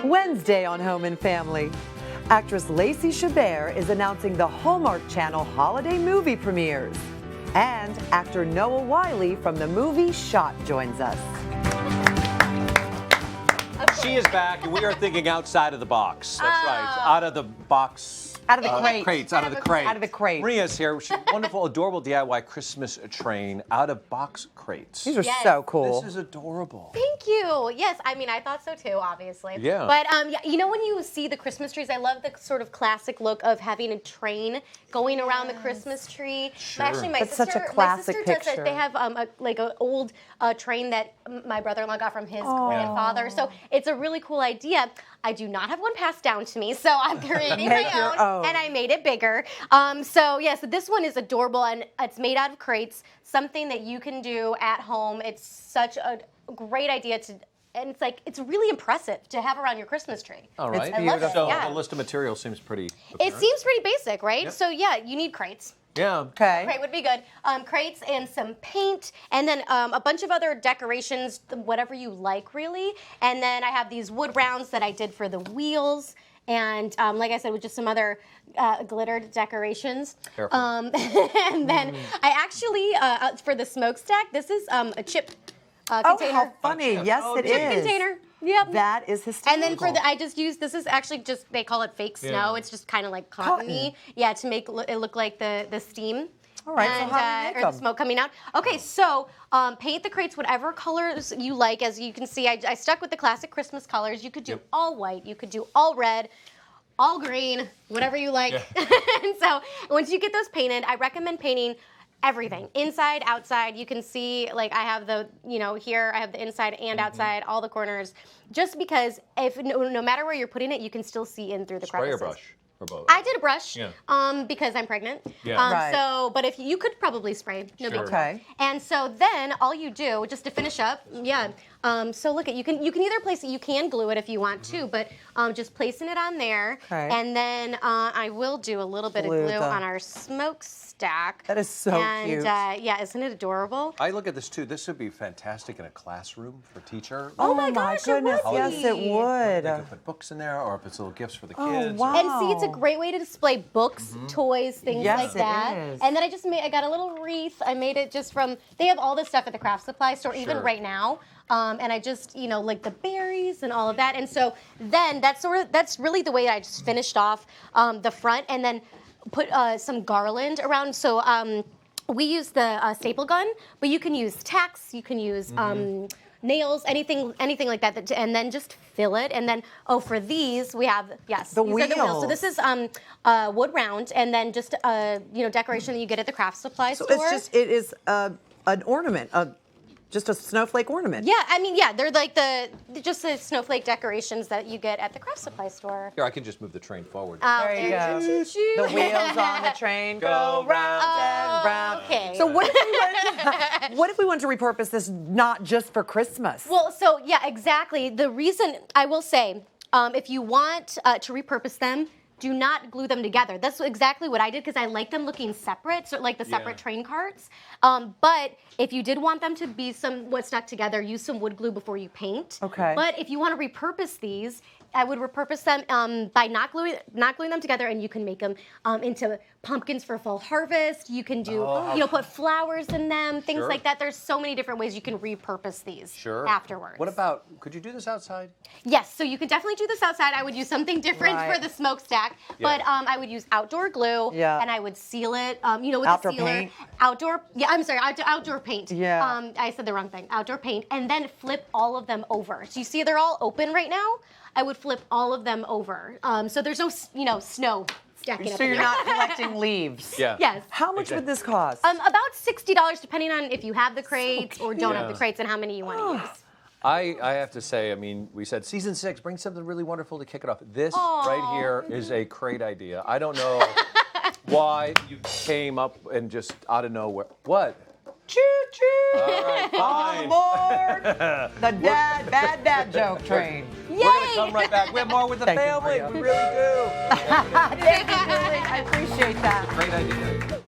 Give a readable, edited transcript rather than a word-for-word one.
Wednesday on Home and Family. Actress Lacey Chabert is announcing the Hallmark Channel holiday movie premieres. And actor Noah Wiley from the movie Shot joins us. She is back, and we are thinking outside of the box. That's right, out of the box. Out of the crate. Crates, out of the crate. Out of the crate. Maria's here. She's a wonderful, adorable DIY Christmas train out of box crates. These are so cool. This is adorable. Thank you. Yes, I mean, I thought so too, obviously. Yeah. But yeah, you know, when you see the Christmas trees, I love the sort of classic look of having a train going around the Christmas tree. Sure. Actually, my That's sister, such a classic my sister does picture. it. They have like an old train that my brother-in-law got from his grandfather. So it's a really cool idea. I do not have one passed down to me, so I'm creating my own, and I made it bigger. So this one is adorable, and it's made out of crates, something that you can do at home. It's such a great idea and it's really impressive to have around your Christmas tree. All right. It's beautiful. So Yeah. the list of materials seems pretty It apparent. seems pretty basic, right? Yep. So yeah, you need crates. Yeah. Okay. Crate would be good. Crates and some paint, and then a bunch of other decorations, whatever you like, really. And then I have these wood rounds that I did for the wheels, and like I said, with just some other glittered decorations. Careful. And then I actually, for the smokestack, this is a chip container. Oh, how funny. Yes, it Chip is. container. Yep. That is hysterical. And then for I just used, this is actually just, they call it fake snow. Yeah. It's just kind of like cottony. Yeah, to make it look like the steam. All right, And, so how do you make or the them? smoke coming out. Okay, so paint the crates whatever colors you like. As you can see, I stuck with the classic Christmas colors. You could do all white, you could do all red, all green, whatever you like. And so once you get those painted, I recommend painting everything, inside, outside. You can see, like I have the, here I have the inside and outside, all the corners, just because if no matter where you're putting it, you can still see in through the Spray or crevices. brush? Or both? I did a brush, Yeah. because I'm pregnant. Yeah. Right. So, but if you could probably spray, no big deal. Okay. And so then all you do, just to finish up, so look at you can either place it, you can glue it if you want to, but just placing it on there, Okay. and then I will do a little bit Glue of glue the- on our smokestack. That is so and, cute. yeah, isn't it adorable? I look at this too. This would be fantastic in a classroom for teacher. Oh my gosh, it goodness, would yes, it be. would. They could put books in there, or if it's little gifts for the Oh, kids. wow. And see, it's a great way to display books, toys, things Yes, like it that. is. And then I got a little wreath. I made it just from, they have all this stuff at the craft supply store, even Sure. right now. And I just, like the berries and all of that. And so then that's really the way I just finished off the front, and then put some garland around. So we use the staple gun, but you can use tacks, you can use nails, anything like that, and then just fill it. And then, for these, we have, these are the wheels. So this is wood round, and then just, decoration that you get at the craft supply So store. it is an ornament, just a snowflake ornament. Yeah, I mean, they're like just the snowflake decorations that you get at the craft supply store. Here, I can just move the train forward. There you go. Choo-choo. The wheels on the train go round and round. Okay. So what if we want to repurpose this not just for Christmas? Well, so yeah, exactly. The reason I will say, if you want to repurpose them, do not glue them together. That's exactly what I did, because I like them looking separate, so like the separate train carts. But if you did want them to be somewhat stuck together, use some wood glue before you paint. Okay. But if you want to repurpose these, I would repurpose them by not gluing them together, and you can make them into pumpkins for fall harvest. You can do, put flowers in them, things Sure. like that. There's so many different ways you can repurpose these afterwards. What about, could you do this outside? Yes, so you could definitely do this outside. I would use something different Right. for the smokestack, but I would use outdoor glue, and I would seal it, with Outdoor a sealer. paint? Outdoor paint. Yeah. I said the wrong thing. Outdoor paint, and then flip all of them over. So you see they're all open right now. I would flip all of them over, so there's no, snow stacking up. So in you're there. not collecting leaves. Yeah. Yes. How much would this cost? About $60, depending on if you have the crates or don't have the Yeah. crates, and how many you want to use. I have to say, I mean, we said season 6, bring something really wonderful to kick it off. This right here is a great idea. I don't know why you came up and just out of nowhere. What? Choo-choo! All right, fine. Aboard the bad dad joke train. Yay! We're going to come right back. We have more with the Thank you, family. Maria. We really do. Thank you, Julie. I appreciate that. Great idea.